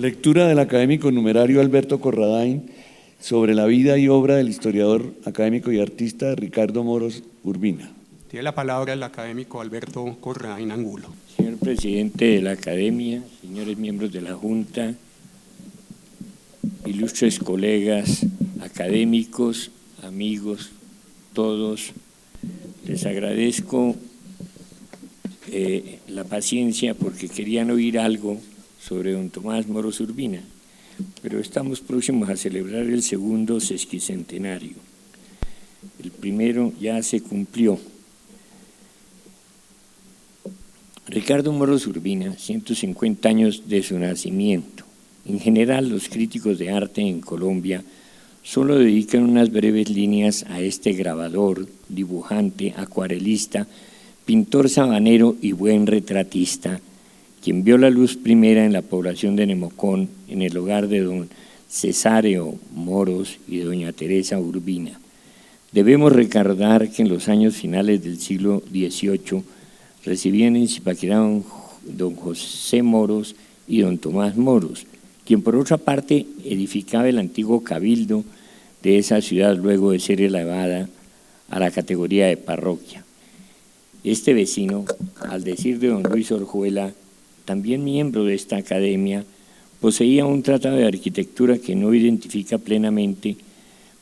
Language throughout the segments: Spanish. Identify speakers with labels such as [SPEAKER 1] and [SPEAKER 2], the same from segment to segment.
[SPEAKER 1] Lectura del académico numerario Alberto Corradain sobre la vida y obra del historiador, académico y artista Ricardo Moros Urbina.
[SPEAKER 2] Tiene la palabra el académico Alberto Corradain Angulo.
[SPEAKER 3] Señor presidente de la Academia, señores miembros de la Junta, ilustres colegas académicos, amigos, todos, les agradezco la paciencia porque querían oír algo sobre don Tomás Moros Urbina, pero estamos próximos a celebrar el segundo sesquicentenario. El primero ya se cumplió. Ricardo Moros Urbina, 150 años de su nacimiento. En general, los críticos de arte en Colombia solo dedican unas breves líneas a este grabador, dibujante, acuarelista, pintor sabanero y buen retratista, quien vio la luz primera en la población de Nemocón, en el hogar de don Cesáreo Moros y doña Teresa Urbina. Debemos recordar que en los años finales del siglo XVIII recibían en Zipaquirá don José Moros y don Tomás Moros, quien por otra parte edificaba el antiguo cabildo de esa ciudad luego de ser elevada a la categoría de parroquia. Este vecino, al decir de don Luis Orjuela, también miembro de esta academia, poseía un tratado de arquitectura que no identifica plenamente,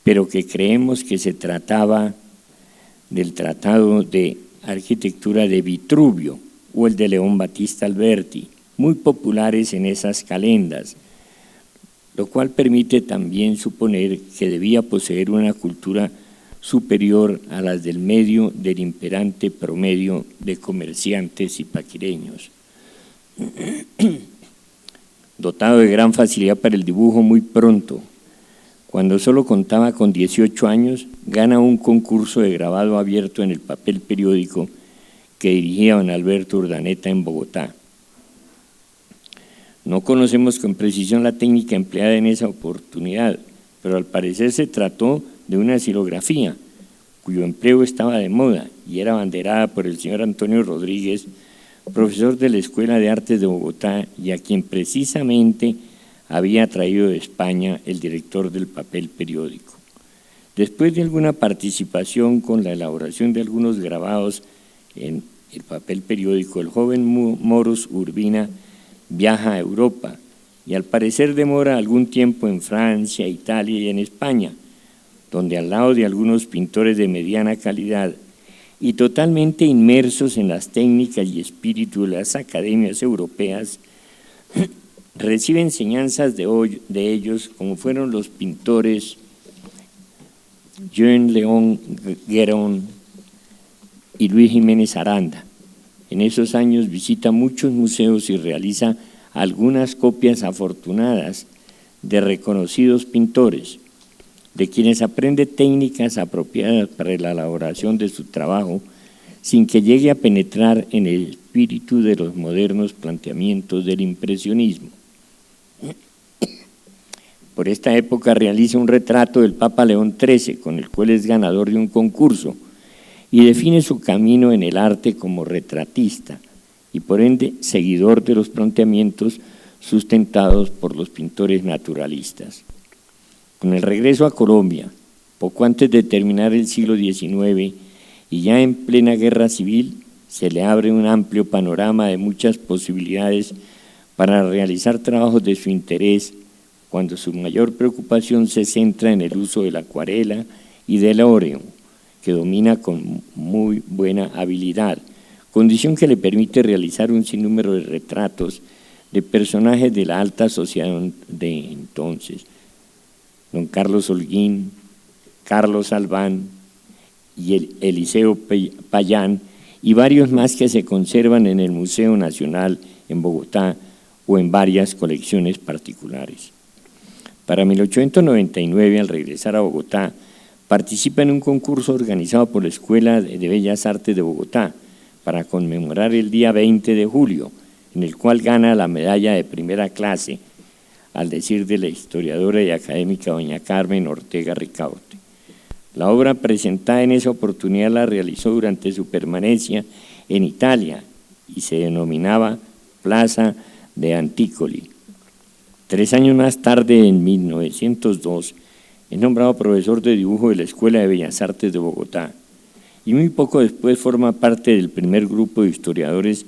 [SPEAKER 3] pero que creemos que se trataba del Tratado de Arquitectura de Vitruvio o el de León Battista Alberti, muy populares en esas calendas, lo cual permite también suponer que debía poseer una cultura superior a las del medio del imperante promedio de comerciantes zipaquireños. Dotado de gran facilidad para el dibujo muy pronto, cuando solo contaba con 18 años, gana un concurso de grabado abierto en el papel periódico que dirigía don Alberto Urdaneta en Bogotá. No conocemos con precisión la técnica empleada en esa oportunidad, pero al parecer se trató de una xilografía, cuyo empleo estaba de moda y era abanderada por el señor Antonio Rodríguez, profesor de la Escuela de Artes de Bogotá y a quien precisamente había traído de España el director del papel periódico. Después de alguna participación con la elaboración de algunos grabados en el papel periódico, el joven Moros Urbina viaja a Europa y al parecer demora algún tiempo en Francia, Italia y en España, donde al lado de algunos pintores de mediana calidad y totalmente inmersos en las técnicas y espíritu de las academias europeas, recibe enseñanzas de ellos, como fueron los pintores Jean-Léon Guérin y Luis Jiménez Aranda. En esos años visita muchos museos y realiza algunas copias afortunadas de reconocidos pintores, de quienes aprende técnicas apropiadas para la elaboración de su trabajo, sin que llegue a penetrar en el espíritu de los modernos planteamientos del impresionismo. Por esta época realiza un retrato del Papa León XIII, con el cual es ganador de un concurso, y define su camino en el arte como retratista y por ende seguidor de los planteamientos sustentados por los pintores naturalistas. Con el regreso a Colombia, poco antes de terminar el siglo XIX y ya en plena guerra civil, se le abre un amplio panorama de muchas posibilidades para realizar trabajos de su interés, cuando su mayor preocupación se centra en el uso de la acuarela y del óleo, que domina con muy buena habilidad, condición que le permite realizar un sinnúmero de retratos de personajes de la alta sociedad de entonces, don Carlos Holguín, Carlos Albán y Eliseo Payán, y varios más que se conservan en el Museo Nacional en Bogotá o en varias colecciones particulares. Para 1899, al regresar a Bogotá, participa en un concurso organizado por la Escuela de Bellas Artes de Bogotá para conmemorar el día 20 de julio, en el cual gana la medalla de primera clase, al decir de la historiadora y académica doña Carmen Ortega Ricaurte. La obra presentada en esa oportunidad la realizó durante su permanencia en Italia y se denominaba Plaza de Anticoli. 3 años más tarde, en 1902, es nombrado profesor de dibujo de la Escuela de Bellas Artes de Bogotá y muy poco después forma parte del primer grupo de historiadores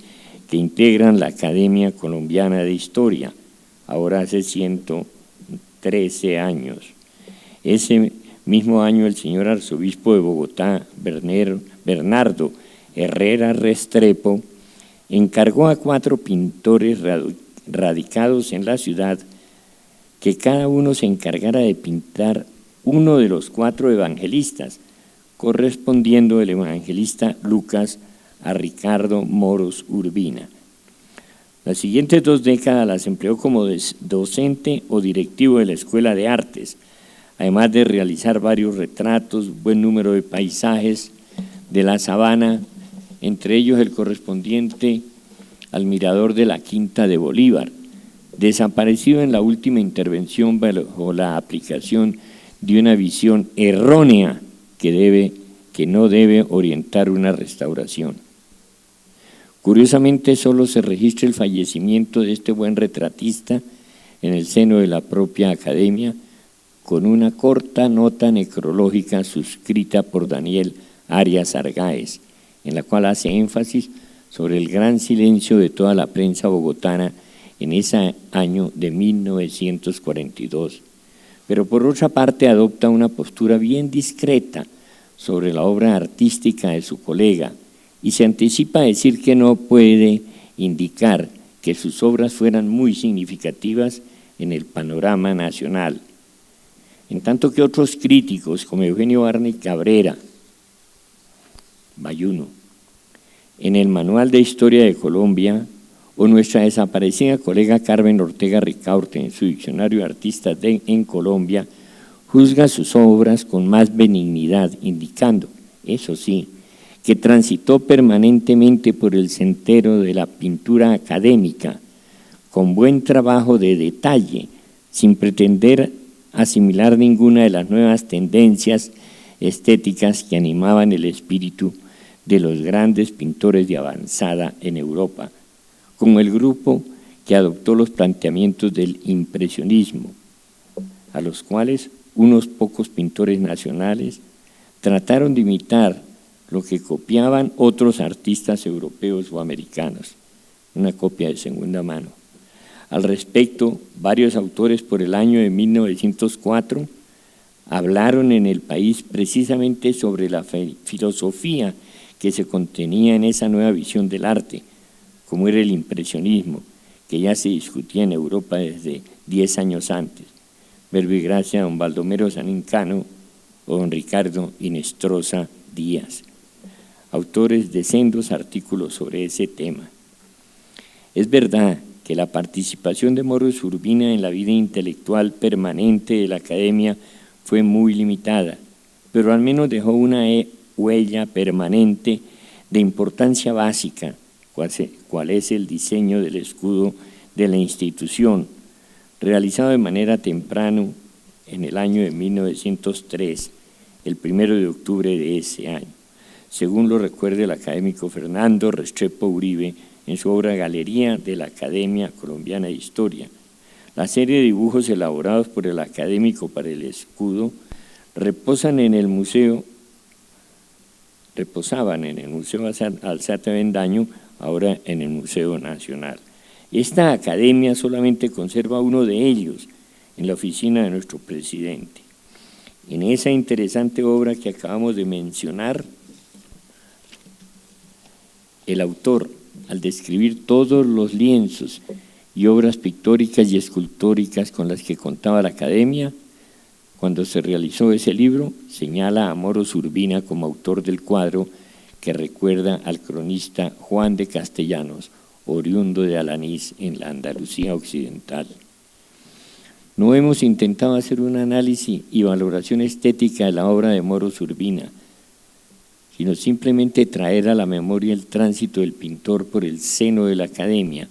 [SPEAKER 3] que integran la Academia Colombiana de Historia, ahora hace 113 años. Ese mismo año el señor arzobispo de Bogotá, Bernardo Herrera Restrepo, encargó a 4 pintores radicados en la ciudad que cada uno se encargara de pintar uno de los 4 evangelistas, correspondiendo el evangelista Lucas a Ricardo Moros Urbina. Las siguientes 2 décadas las empleó como docente o directivo de la Escuela de Artes, además de realizar varios retratos, buen número de paisajes de la sabana, entre ellos el correspondiente al mirador de la Quinta de Bolívar, desaparecido en la última intervención bajo la aplicación de una visión errónea que no debe orientar una restauración. Curiosamente, solo se registra el fallecimiento de este buen retratista en el seno de la propia academia, con una corta nota necrológica suscrita por Daniel Arias Argáez, en la cual hace énfasis sobre el gran silencio de toda la prensa bogotana en ese año de 1942, pero por otra parte adopta una postura bien discreta sobre la obra artística de su colega y se anticipa a decir que no puede indicar que sus obras fueran muy significativas en el panorama nacional, en tanto que otros críticos como Eugenio Barney Cabrera, Bayuno, en el Manual de Historia de Colombia, o nuestra desaparecida colega Carmen Ortega Ricaurte en su Diccionario de Artistas en Colombia, juzga sus obras con más benignidad, indicando, eso sí, que transitó permanentemente por el sendero de la pintura académica, con buen trabajo de detalle, sin pretender asimilar ninguna de las nuevas tendencias estéticas que animaban el espíritu de los grandes pintores de avanzada en Europa, como el grupo que adoptó los planteamientos del impresionismo, a los cuales unos pocos pintores nacionales trataron de imitar lo que copiaban otros artistas europeos o americanos, una copia de segunda mano. Al respecto, varios autores por el año de 1904 hablaron en el país precisamente sobre la filosofía que se contenía en esa nueva visión del arte, como era el impresionismo, que ya se discutía en Europa desde 10 años antes. Verbo y gracia a don Baldomero Sanincano o don Ricardo Inestrosa Díaz, autores de sendos artículos sobre ese tema. Es verdad que la participación de Moros Urbina en la vida intelectual permanente de la academia fue muy limitada, pero al menos dejó una huella permanente de importancia básica, cuál es el diseño del escudo de la institución, realizado de manera temprano en el año de 1903, el 1 de octubre de ese año, según lo recuerda el académico Fernando Restrepo Uribe en su obra Galería de la Academia Colombiana de Historia. La serie de dibujos elaborados por el académico para el escudo reposaban en el Museo Alzate Avendaño, ahora en el Museo Nacional. Esta academia solamente conserva uno de ellos en la oficina de nuestro presidente. En esa interesante obra que acabamos de mencionar, el autor, al describir todos los lienzos y obras pictóricas y escultóricas con las que contaba la academia, cuando se realizó ese libro, señala a Moros Urbina como autor del cuadro que recuerda al cronista Juan de Castellanos, oriundo de Alanís en la Andalucía occidental. No hemos intentado hacer un análisis y valoración estética de la obra de Moros Urbina, sino simplemente traer a la memoria el tránsito del pintor por el seno de la academia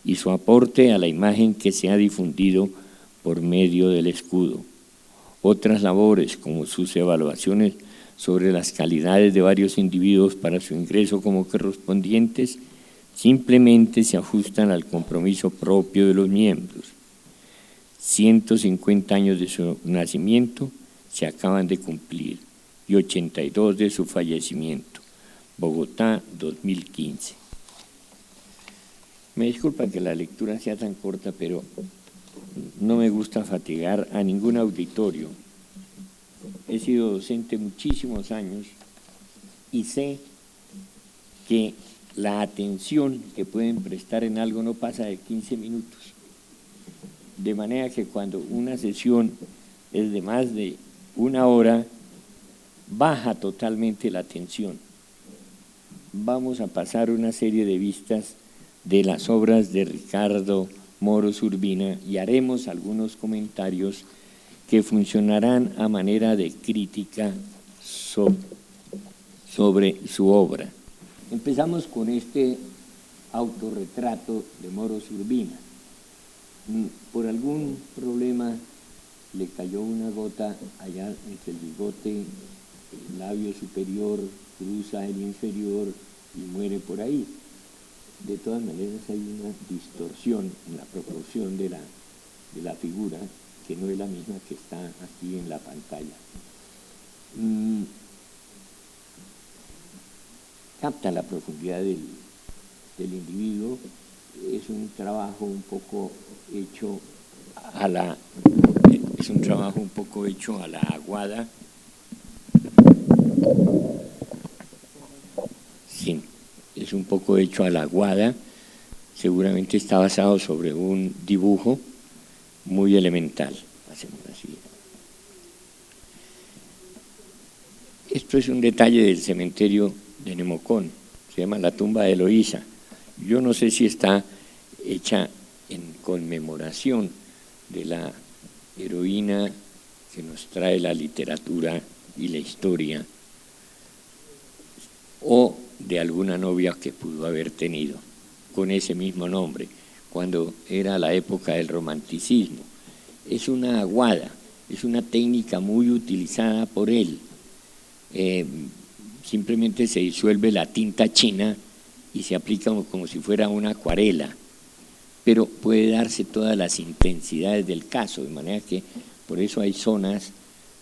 [SPEAKER 3] y su aporte a la imagen que se ha difundido por medio del escudo. Otras labores, como sus evaluaciones sobre las calidades de varios individuos para su ingreso como correspondientes, simplemente se ajustan al compromiso propio de los miembros. 150 años de su nacimiento se acaban de cumplir y 82 de su fallecimiento. Bogotá, 2015. Me disculpa que la lectura sea tan corta, pero no me gusta fatigar a ningún auditorio. He sido docente muchísimos años y sé que la atención que pueden prestar en algo no pasa de 15 minutos. De manera que cuando una sesión es de más de una hora, baja totalmente la atención. Vamos a pasar una serie de vistas de las obras de Ricardo Moros Urbina y haremos algunos comentarios que funcionarán a manera de crítica sobre su obra. Empezamos con este autorretrato de Moros Urbina. Por algún problema le cayó una gota allá entre el bigote, el labio superior, cruza el inferior y muere por ahí. De todas maneras hay una distorsión en la proporción de la figura que no es la misma que está aquí en la pantalla. Capta la profundidad del individuo. Es un trabajo un poco hecho a la aguada. Sí, es un poco hecho a la aguada. Seguramente está basado sobre un dibujo muy elemental. Hacemos así. Esto es un detalle del cementerio de Nemocón. Se llama la tumba de Eloísa. Yo no sé si está hecha en conmemoración de la heroína que nos trae la literatura y la historia, o de alguna novia que pudo haber tenido con ese mismo nombre, cuando era la época del romanticismo. Es una aguada, es una técnica muy utilizada por él. Simplemente se disuelve la tinta china y se aplica como si fuera una acuarela, pero puede darse todas las intensidades del caso, de manera que por eso hay zonas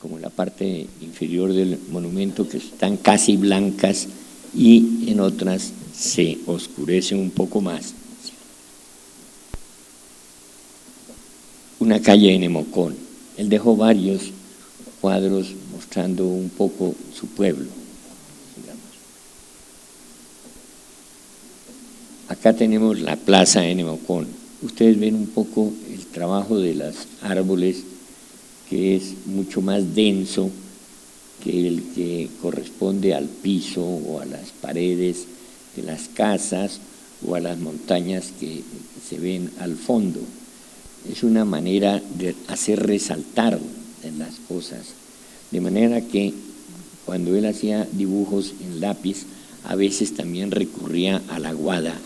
[SPEAKER 3] como la parte inferior del monumento que están casi blancas y en otras se oscurece un poco más. Una calle en Nemocón. Él dejó varios cuadros mostrando un poco su pueblo. Acá tenemos la plaza de Nemocón. Ustedes ven un poco el trabajo de los árboles, que es mucho más denso que el que corresponde al piso o a las paredes de las casas o a las montañas que se ven al fondo. Es una manera de hacer resaltar en las cosas, de manera que cuando él hacía dibujos en lápiz, a veces también recurría a la aguada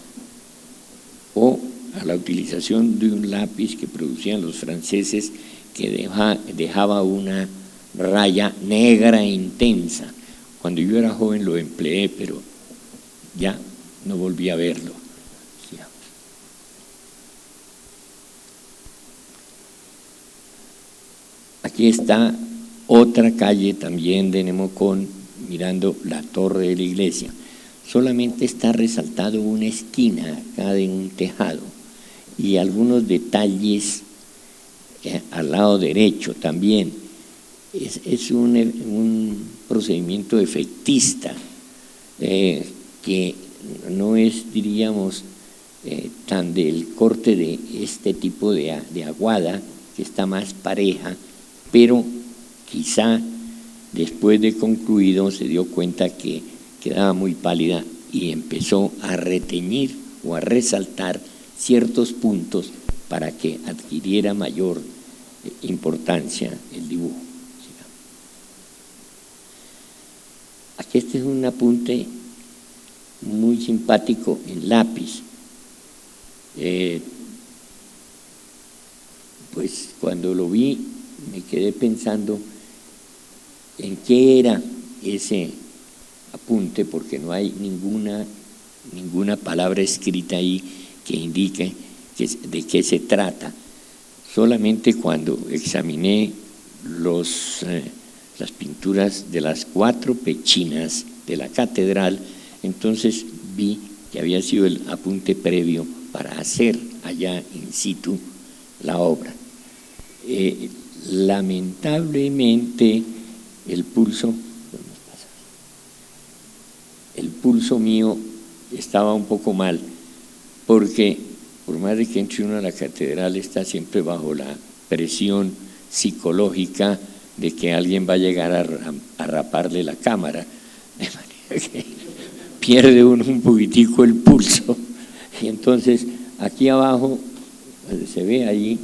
[SPEAKER 3] o a la utilización de un lápiz que producían los franceses que dejaba una raya negra e intensa. Cuando yo era joven lo empleé, pero ya no volví a verlo. Aquí está otra calle también de Nemocón, mirando la torre de la iglesia. Solamente está resaltado una esquina acá de un tejado y algunos detalles al lado derecho también. Es un procedimiento efectista que no es, diríamos, tan del corte de este tipo de aguada, que está más pareja, pero quizá después de concluido se dio cuenta que quedaba muy pálida y empezó a reteñir o a resaltar ciertos puntos para que adquiriera mayor importancia el dibujo. Aquí este es un apunte muy simpático en lápiz. Pues cuando lo vi me quedé pensando en qué era ese apunte, porque no hay ninguna palabra escrita ahí que indique de qué se trata. Solamente cuando examiné las pinturas de las 4 pechinas de la catedral, entonces vi que había sido el apunte previo para hacer allá in situ la obra. Lamentablemente el pulso mío estaba un poco mal, porque por más de que entre uno a la catedral está siempre bajo la presión psicológica de que alguien va a llegar a raparle la cámara, de manera que pierde uno un poquitico el pulso. Y entonces aquí abajo se ve ahí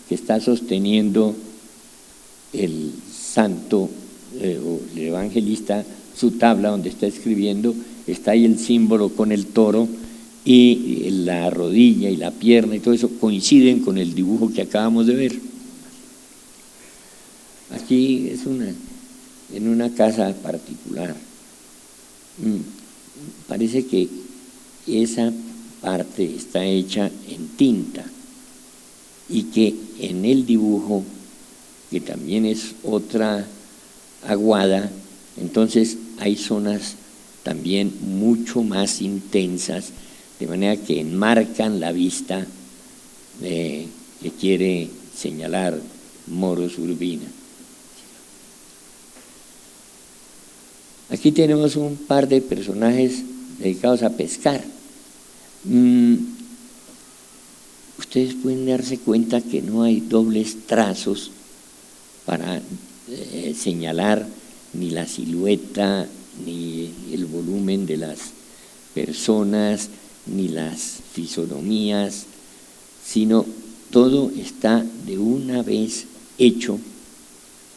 [SPEAKER 3] que está sosteniendo el santo o el evangelista su tabla donde está escribiendo, está ahí el símbolo con el toro, y la rodilla y la pierna y todo eso coinciden con el dibujo que acabamos de ver. Aquí es en una casa particular. Parece que esa parte está hecha en tinta y que en el dibujo, que también es otra aguada, entonces hay zonas también mucho más intensas, de manera que enmarcan la vista que quiere señalar Moros Urbina. Aquí tenemos un par de personajes dedicados a pescar. Ustedes pueden darse cuenta que no hay dobles trazos para señalar ni la silueta, ni el volumen de las personas, ni las fisonomías, sino todo está de una vez hecho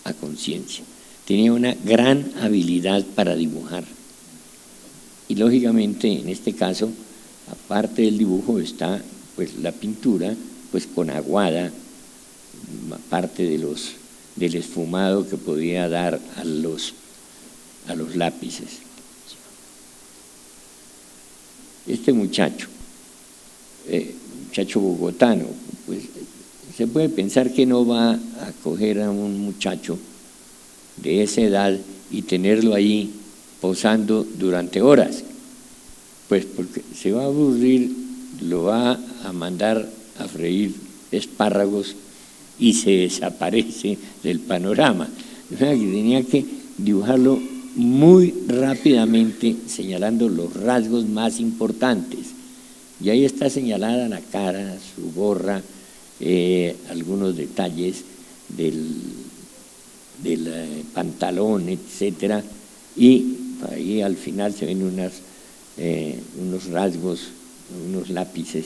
[SPEAKER 3] a conciencia. Tenía una gran habilidad para dibujar. Y lógicamente, en este caso, aparte del dibujo está pues la pintura, pues con aguada, aparte del esfumado que podía dar a los lápices. Este muchacho bogotano, pues se puede pensar que no va a coger a un muchacho de esa edad y tenerlo ahí posando durante horas, pues porque se va a aburrir, lo va a mandar a freír espárragos y se desaparece del panorama. O sea, que tenía que dibujarlo muy rápidamente, señalando los rasgos más importantes. Y ahí está señalada la cara, su gorra, algunos detalles del pantalón, etcétera, y ahí al final se ven unos rasgos, unos lápices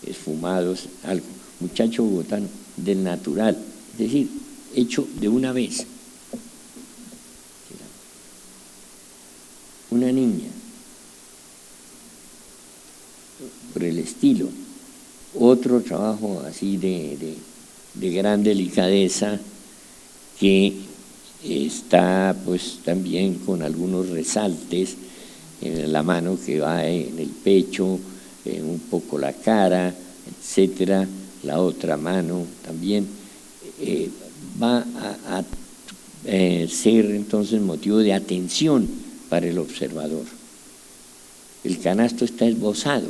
[SPEAKER 3] esfumados, algo. Muchacho bogotano del natural, es decir, hecho de una vez. Una niña, por el estilo. Otro trabajo así de gran delicadeza, que está pues también con algunos resaltes en la mano que va en el pecho, un poco la cara, etcétera. La otra mano también va a ser entonces motivo de atención para el observador. El canasto está esbozado,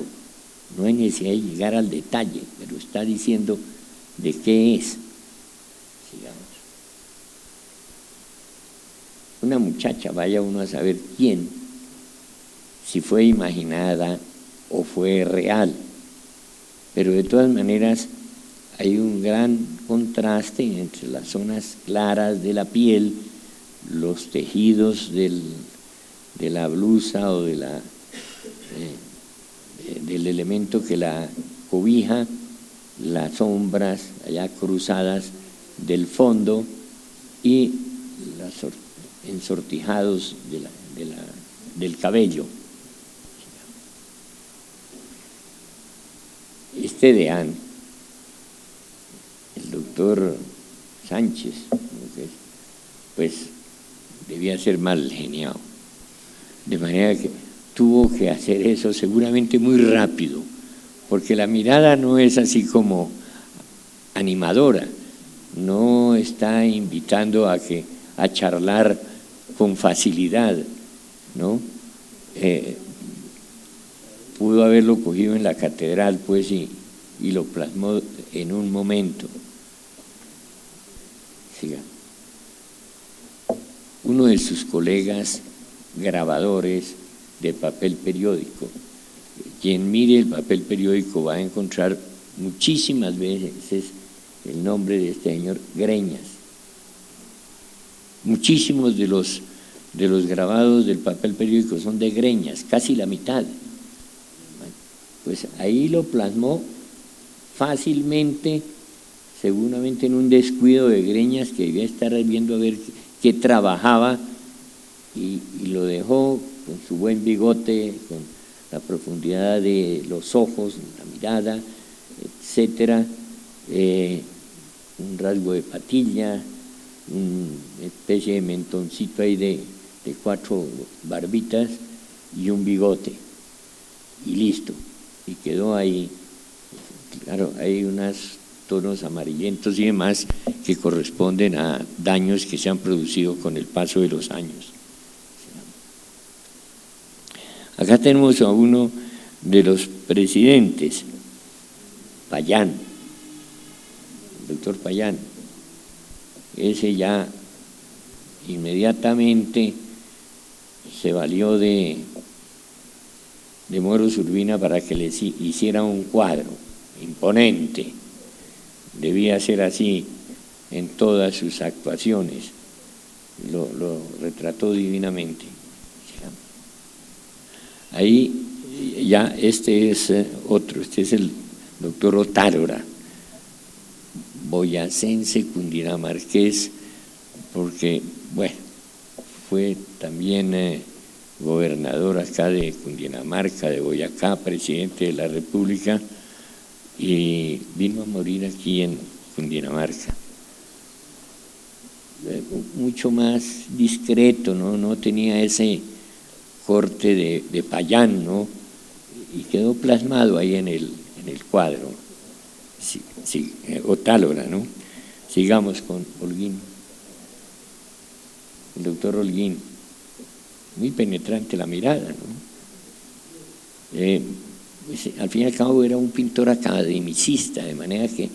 [SPEAKER 3] no hay necesidad de llegar al detalle, pero está diciendo de qué es. Sigamos. Una muchacha, vaya uno a saber quién, si fue imaginada o fue real, pero de todas maneras hay un gran contraste entre las zonas claras de la piel, los tejidos de la blusa o del elemento que la cobija, las sombras allá cruzadas del fondo y los ensortijados del cabello. Este deán, el doctor Sánchez, pues debía ser mal geniado, de manera que tuvo que hacer eso seguramente muy rápido, porque la mirada no es así como animadora, no está invitando a charlar con facilidad, ¿no? Pudo haberlo cogido en la catedral, pues, y lo plasmó en un momento. Siga. Uno de sus colegas grabadores de papel periódico, quien mire el papel periódico va a encontrar muchísimas veces el nombre de este señor Greñas. Muchísimos de los grabados del papel periódico son de Greñas, casi la mitad. Pues ahí lo plasmó fácilmente, seguramente en un descuido de Greñas, que debía estar viendo a ver qué trabajaba, y lo dejó con su buen bigote, con la profundidad de los ojos, la mirada, etcétera, un rasgo de patilla, una especie de mentoncito ahí de 4 barbitas y un bigote, y listo, y quedó ahí. Claro, hay unos tonos amarillentos y demás que corresponden a daños que se han producido con el paso de los años. Acá tenemos a uno de los presidentes, Payán, el doctor Payán. Ese ya inmediatamente se valió de Moros Urbina para que le hiciera un cuadro imponente. Debía ser así en todas sus actuaciones. Lo retrató divinamente. Ahí ya este es otro, este es el doctor Otálora, boyacense, cundinamarqués, porque, bueno, fue también gobernador acá de Cundinamarca, de Boyacá, presidente de la República, y vino a morir aquí en Cundinamarca. Mucho más discreto, no tenía ese corte de Payán, ¿no? Y quedó plasmado ahí en el cuadro. Sí, Otálora, ¿no? Sigamos con Holguín. El doctor Holguín, muy penetrante la mirada, ¿no? Pues, al fin y al cabo era un pintor academicista, de manera que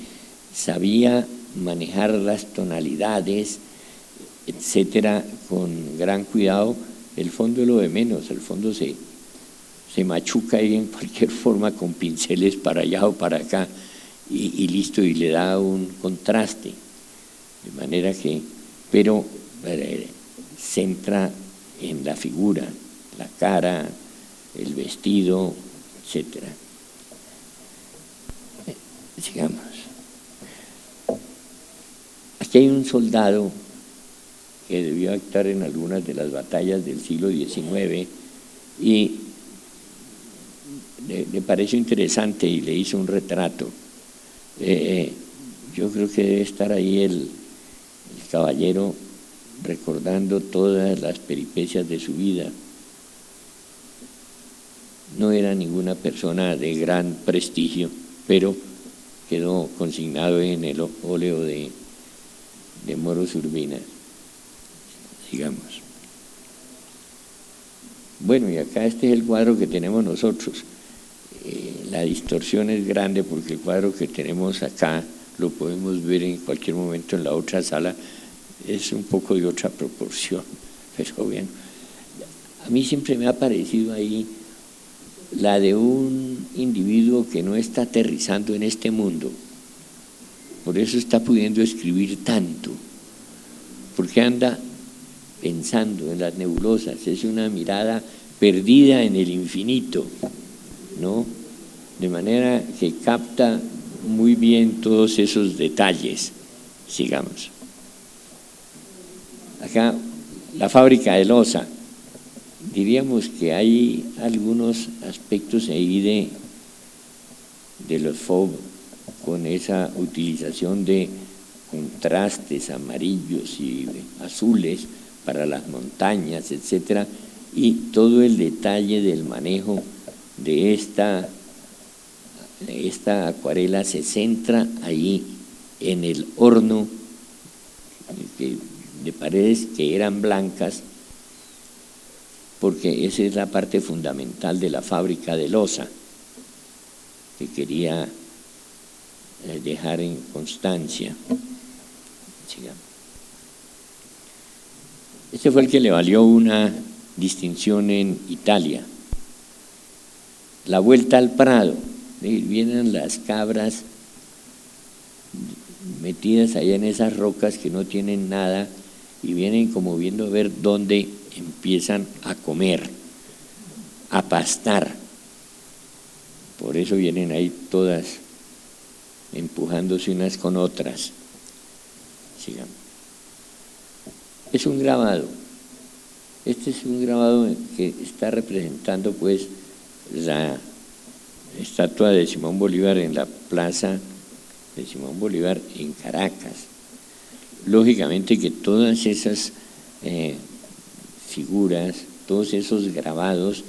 [SPEAKER 3] sabía manejar las tonalidades, etcétera, con gran cuidado. El fondo es lo de menos, el fondo se machuca ahí en cualquier forma con pinceles para allá o para acá y listo, y le da un contraste, de manera que, pero centra en la figura, la cara, el vestido, etcétera. Sigamos. Aquí hay un soldado que debió actuar en algunas de las batallas del siglo XIX y le pareció interesante y le hizo un retrato. Yo creo que debe estar ahí el caballero recordando todas las peripecias de su vida. No era ninguna persona de gran prestigio, pero quedó consignado en el óleo de Moros Urbina. Sigamos. Bueno, y acá este es el cuadro que tenemos nosotros. La distorsión es grande porque el cuadro que tenemos acá lo podemos ver en cualquier momento en la otra sala, es un poco de otra proporción, pero bien. A mí siempre me ha parecido ahí la de un individuo que no está aterrizando en este mundo, por eso está pudiendo escribir tanto, porque anda pensando en las nebulosas, es una mirada perdida en el infinito, ¿no? De manera que capta muy bien todos esos detalles. Sigamos. Acá, la fábrica de loza. Diríamos que hay algunos aspectos ahí de los Fauve, con esa utilización de contrastes amarillos y azules para las montañas, etcétera, y todo el detalle del manejo de esta acuarela se centra ahí en el horno de paredes que eran blancas, porque esa es la parte fundamental de la fábrica de loza que quería dejar en constancia. Sigamos. Este fue el que le valió una distinción en Italia. La vuelta al Prado. Vienen las cabras metidas allá en esas rocas que no tienen nada y vienen como viendo a ver dónde empiezan a comer, a pastar. Por eso vienen ahí todas empujándose unas con otras. Sigamos. Es un grabado. Este es un grabado que está representando pues la estatua de Simón Bolívar en la plaza de Simón Bolívar en Caracas. Lógicamente que todas esas figuras, todos esos grabados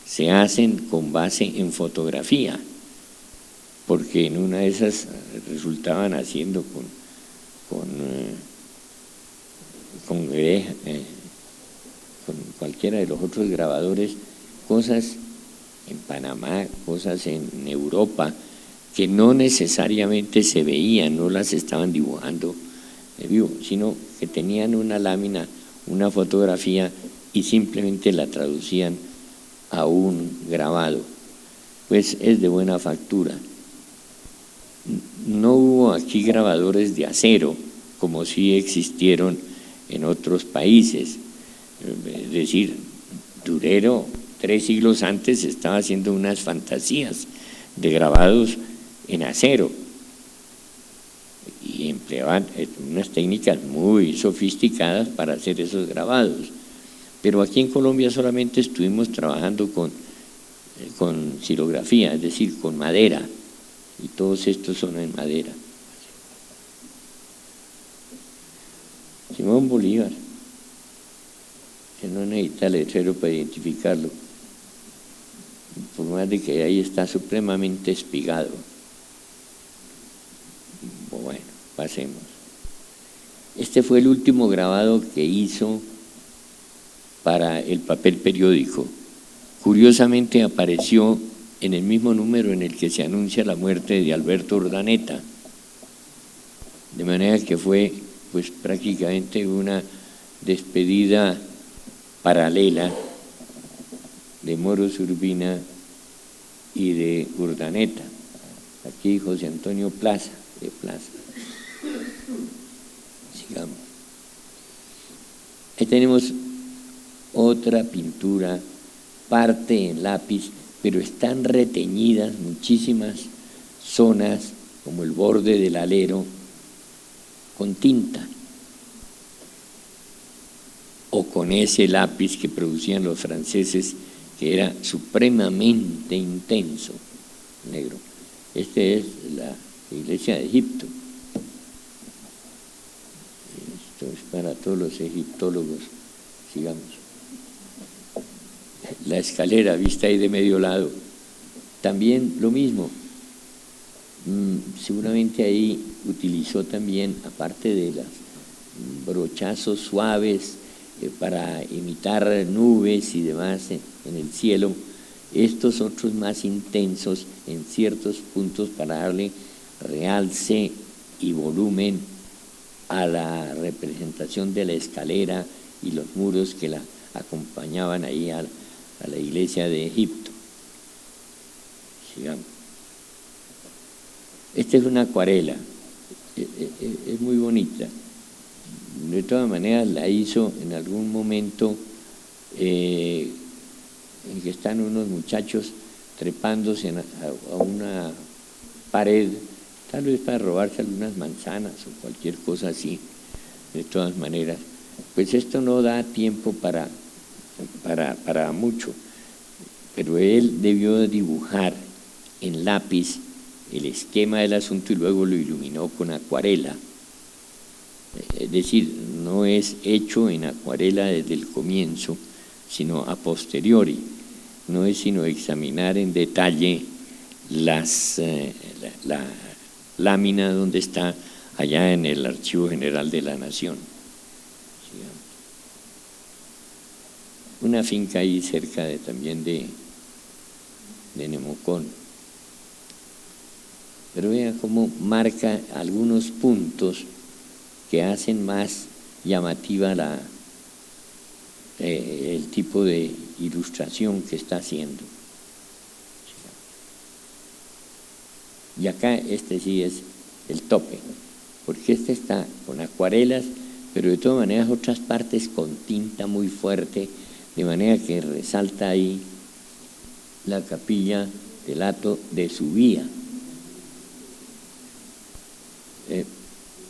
[SPEAKER 3] se hacen con base en fotografía, porque en una de esas resultaban haciendo con cualquiera de los otros grabadores cosas en Panamá, cosas en Europa que no necesariamente se veían, no las estaban dibujando de vivo, sino que tenían una lámina, una fotografía y simplemente la traducían a un grabado. Pues es de buena factura. No hubo aquí grabadores de acero, como sí existieron en otros países. Es decir, Durero 3 siglos antes estaba haciendo unas fantasías de grabados en acero y empleaban unas técnicas muy sofisticadas para hacer esos grabados. Pero aquí en Colombia solamente estuvimos trabajando con xilografía, es decir, con madera, y todos estos son en madera. Simón Bolívar, que no necesita letrero para identificarlo, por más de que ahí está supremamente espigado. Bueno, pasemos. Este fue el último grabado que hizo para el papel periódico. Curiosamente apareció en el mismo número en el que se anuncia la muerte de Alberto Urdaneta, de manera que fue pues prácticamente una despedida paralela de Moros Urbina y de Urdaneta. Aquí José Antonio Plaza, de Plaza. Sigamos. Ahí tenemos otra pintura, parte en lápiz, pero están reteñidas muchísimas zonas, como el borde del alero, con tinta, o con ese lápiz que producían los franceses, que era supremamente intenso, negro. Esta es la iglesia de Egipto. Esto es para todos los egiptólogos. Sigamos. La escalera vista ahí de medio lado. También lo mismo. Seguramente ahí utilizó también, aparte de los brochazos suaves para imitar nubes y demás en el cielo, estos otros más intensos en ciertos puntos para darle realce y volumen a la representación de la escalera y los muros que la acompañaban ahí a la iglesia de Egipto. Sigamos. Esta es una acuarela, es muy bonita. De todas maneras la hizo en algún momento en que están unos muchachos trepándose a una pared, tal vez para robarse algunas manzanas o cualquier cosa así. De todas maneras, pues esto no da tiempo para mucho, pero él debió dibujar en lápiz el esquema del asunto y luego lo iluminó con acuarela. Es decir, no es hecho en acuarela desde el comienzo, sino a posteriori. No es sino examinar en detalle la lámina donde está allá en el Archivo General de la Nación. Una finca ahí cerca también de Nemocón. Pero vean cómo marca algunos puntos que hacen más llamativa el tipo de ilustración que está haciendo. Y acá este sí es el tope, porque este está con acuarelas, pero de todas maneras otras partes con tinta muy fuerte, de manera que resalta ahí la capilla del Hato de Subía.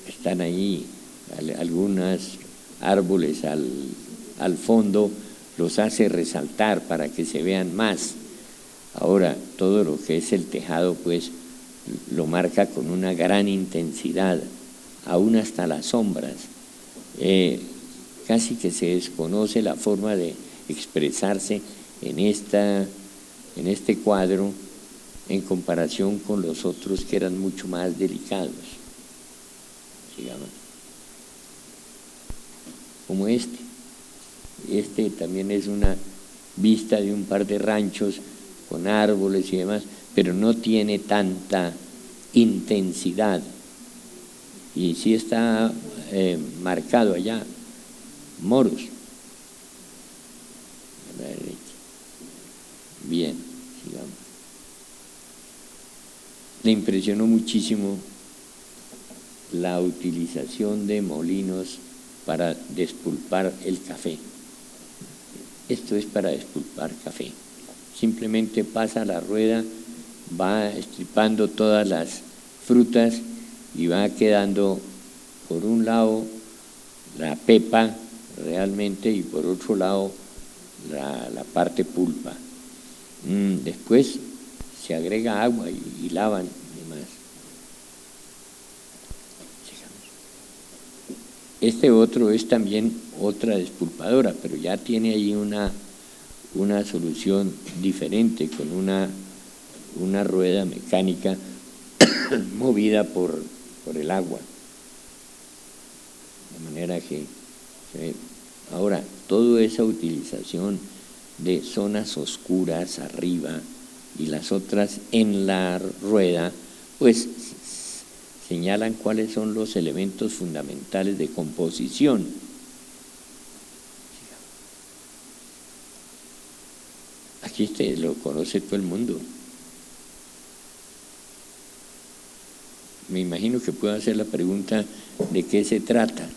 [SPEAKER 3] Están ahí algunos árboles al fondo, los hace resaltar para que se vean más. Ahora, todo lo que es el tejado, pues, lo marca con una gran intensidad, aún hasta las sombras. Casi que se desconoce la forma de expresarse en este cuadro en comparación con los otros que eran mucho más delicados, digamos, como este. Este también es una vista de un par de ranchos con árboles y demás, pero no tiene tanta intensidad. Y sí está marcado allá, Moros. A la derecha. Bien, sigamos. Le impresionó muchísimo la utilización de molinos para despulpar el café. Esto es para despulpar café. Simplemente pasa la rueda, va estripando todas las frutas y va quedando por un lado la pepa realmente y por otro lado la parte pulpa. Después se agrega agua y lavan y demás. Este otro es también otra despulpadora, pero ya tiene ahí una solución diferente con una rueda mecánica movida por el agua. De manera que ahora toda esa utilización de zonas oscuras arriba y las otras en la rueda, pues señalan cuáles son los elementos fundamentales de composición. Aquí lo conoce todo el mundo. Me imagino que puedo hacer la pregunta de qué se trata.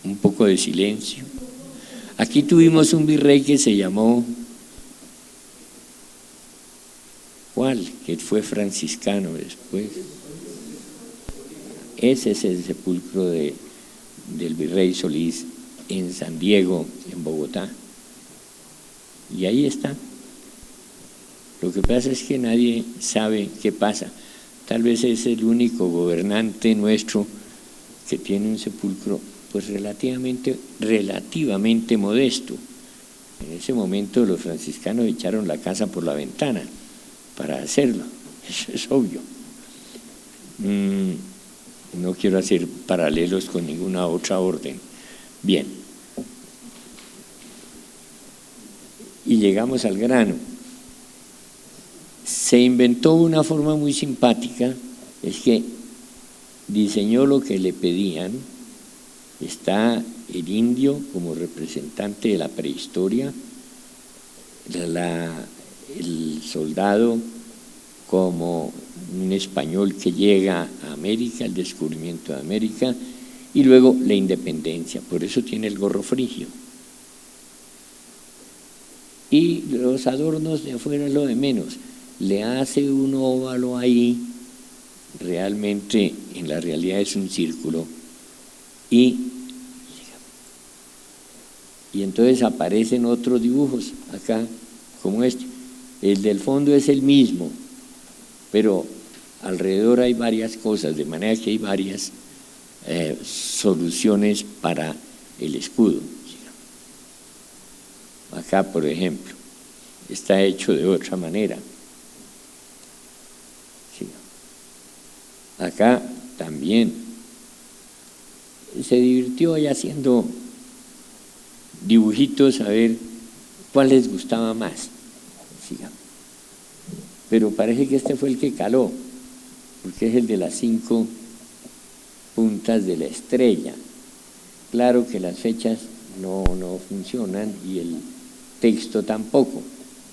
[SPEAKER 3] Un poco de silencio. Aquí tuvimos un virrey que se llamó, ¿cuál? Que fue franciscano después. Ese es el sepulcro del virrey Solís en San Diego, en Bogotá. Y ahí está. Lo que pasa es que nadie sabe qué pasa. Tal vez es el único gobernante nuestro que tiene un sepulcro pues relativamente modesto. En ese momento los franciscanos echaron la casa por la ventana para hacerlo, eso es obvio. No quiero hacer paralelos con ninguna otra orden. Bien. Y llegamos al grano. Se inventó una forma muy simpática, es que diseñó lo que le pedían. Está el indio como representante de la prehistoria, el soldado como un español que llega a América, el descubrimiento de América, y luego la independencia, por eso tiene el gorro frigio. Y los adornos de afuera es lo de menos, le hace un óvalo ahí, realmente en la realidad es un círculo, y entonces aparecen otros dibujos acá, como este. El del fondo es el mismo, pero alrededor hay varias cosas, de manera que hay varias soluciones para el escudo. Acá, por ejemplo, está hecho de otra manera. Sí. Acá también se divirtió ahí haciendo dibujitos a ver cuál les gustaba más. Sí. Pero parece que este fue el que caló, porque es el de las 5 puntas de la estrella. Claro que las fechas no funcionan y el texto tampoco,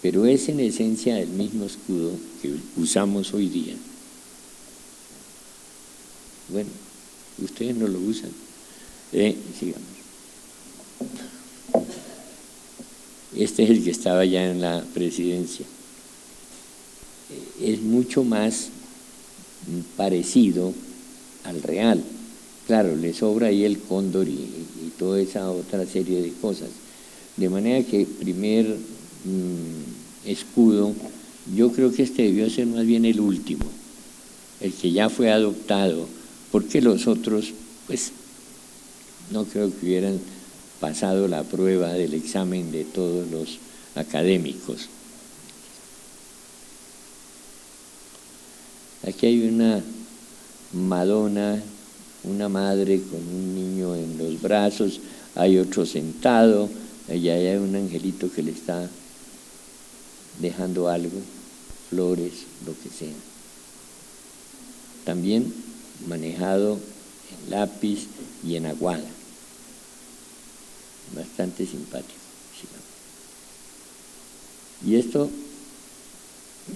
[SPEAKER 3] pero es en esencia el mismo escudo que usamos hoy día. Bueno, ustedes no lo usan. Sigamos. Este es el que estaba ya en la presidencia. Es mucho más parecido al real. Claro, le sobra ahí el cóndor y toda esa otra serie de cosas. De manera que el primer escudo, yo creo que este debió ser más bien el último, el que ya fue adoptado, porque los otros, pues, no creo que hubieran pasado la prueba del examen de todos los académicos. Aquí hay una Madonna, una madre con un niño en los brazos, hay otro sentado, allá hay un angelito que le está dejando algo, flores, lo que sea. También manejado en lápiz y en aguada. Bastante simpático. Y esto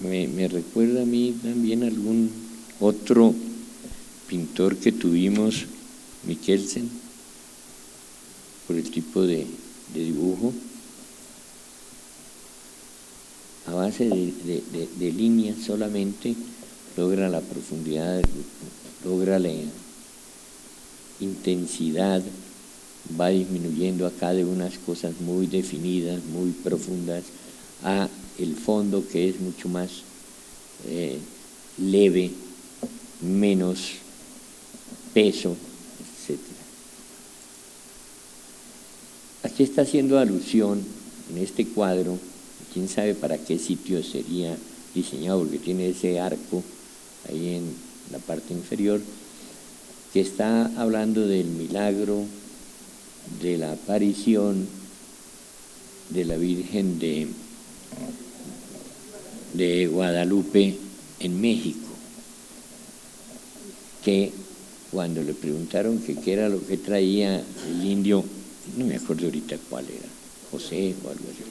[SPEAKER 3] me recuerda a mí también algún otro pintor que tuvimos, Michelsen, por el tipo de dibujo, a base de líneas solamente logra la profundidad, logra la intensidad, va disminuyendo acá de unas cosas muy definidas, muy profundas, a el fondo que es mucho más leve, menos peso, etc. Aquí está haciendo alusión en este cuadro, quién sabe para qué sitio sería diseñado, porque tiene ese arco ahí en la parte inferior, que está hablando del milagro de la aparición de la Virgen de Guadalupe en México, que cuando le preguntaron que qué era lo que traía el indio, no me acuerdo ahorita cuál era, José o algo así,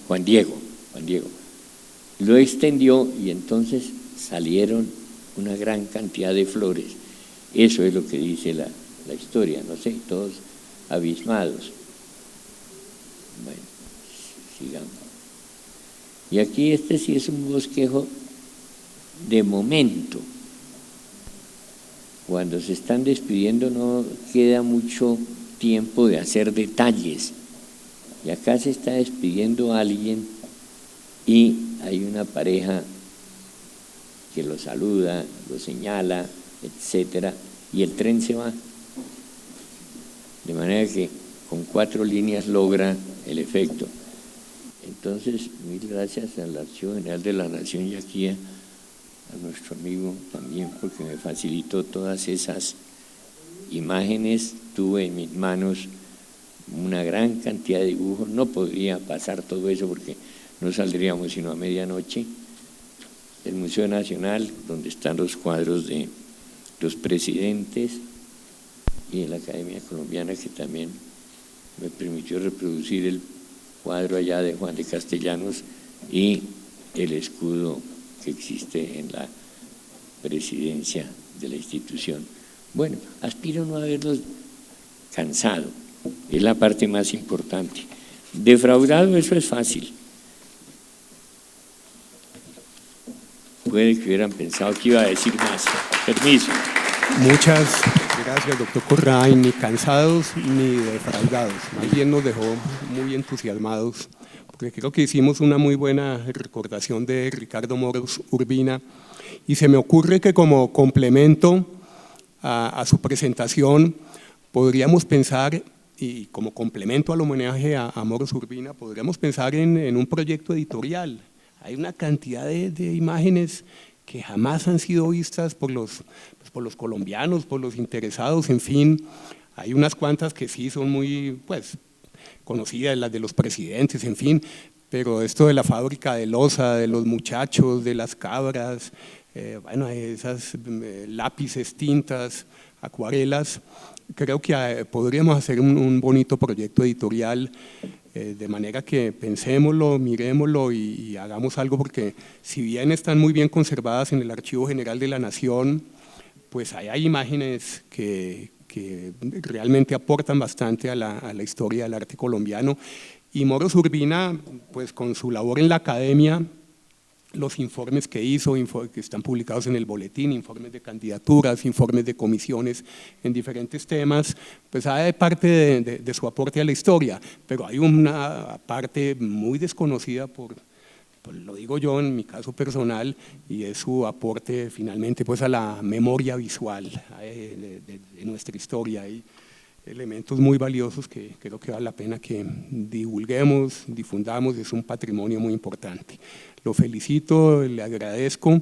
[SPEAKER 3] Juan Diego, lo extendió y entonces salieron una gran cantidad de flores. Eso es lo que dice la historia, no sé, todos abismados. Bueno, sigamos. Y aquí este sí es un bosquejo de momento. Cuando se están despidiendo no queda mucho tiempo de hacer detalles. Y acá se está despidiendo alguien y hay una pareja que lo saluda, lo señala, etcétera, y el tren se va. De manera que con 4 líneas logra el efecto. Entonces, mil gracias al Archivo General de la Nación y aquí a nuestro amigo también, porque me facilitó todas esas imágenes. Tuve en mis manos una gran cantidad de dibujos, no podría pasar todo eso porque no saldríamos sino a medianoche. El Museo Nacional, donde están los cuadros de los presidentes, y en la Academia Colombiana, que también me permitió reproducir el cuadro allá de Juan de Castellanos y el escudo que existe en la presidencia de la institución. Bueno, aspiro no haberlos cansado, es la parte más importante. Defraudado, eso es fácil. Puede que hubieran pensado que iba a decir más. Permiso.
[SPEAKER 2] Muchas gracias, doctor Corrain. Ni cansados ni defraudados. Más bien nos dejó muy entusiasmados, porque creo que hicimos una muy buena recordación de Ricardo Moros Urbina. Y se me ocurre que como complemento a su presentación podríamos pensar y como complemento al homenaje a Moros Urbina, podríamos pensar en un proyecto editorial. Hay una cantidad de imágenes que jamás han sido vistas por los colombianos, por los interesados, en fin. Hay unas cuantas que sí son muy conocidas, las de los presidentes, en fin, pero esto de la fábrica de loza, de los muchachos, de las cabras, esas lápices, tintas, acuarelas, creo que podríamos hacer un bonito proyecto editorial, de manera que pensémoslo, miremoslo y hagamos algo, porque si bien están muy bien conservadas en el Archivo General de la Nación, pues hay imágenes que realmente aportan bastante a la historia del arte colombiano. Y Moros Urbina, pues con su labor en la academia, los informes que hizo, que están publicados en el boletín, informes de candidaturas, informes de comisiones en diferentes temas, pues hay parte de su aporte a la historia, pero hay una parte muy desconocida lo digo yo en mi caso personal, y es su aporte finalmente pues a la memoria visual de nuestra historia. Hay elementos muy valiosos que creo que vale la pena que divulguemos, difundamos, es un patrimonio muy importante. Lo felicito, le agradezco.